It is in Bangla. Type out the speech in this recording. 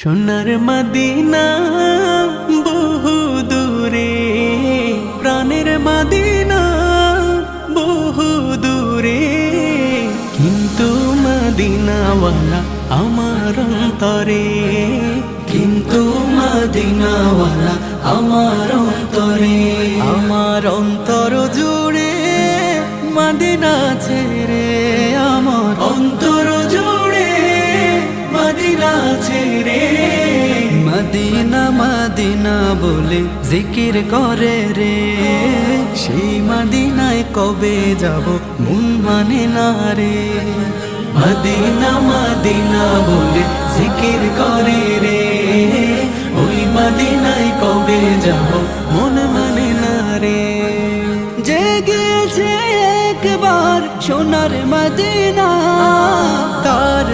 সোনার মদিনা বহু দূরে, প্রাণের মদিনা বহু দূরে, কিন্তু মদিনাওয়ালা আমার অন্তরে, কিন্তু মদিনাওয়ালা আমার অন্তরে, আমার অন্তর জুড়ে মদিনা ছেড়ে, আমার অন্তর জুড়ে মদিনা ছেড়ে। মদিনা মদিনা বলে জিকির করে রে, সেই মদিনায় কবে যাব মন মানে না রে। মদিনা মদিনা বলে জিকির করে রে, ওই মদিনায় কবে যাব মন মানে না রে। যে গিয়েছে একবার সোনার মদিনা, তার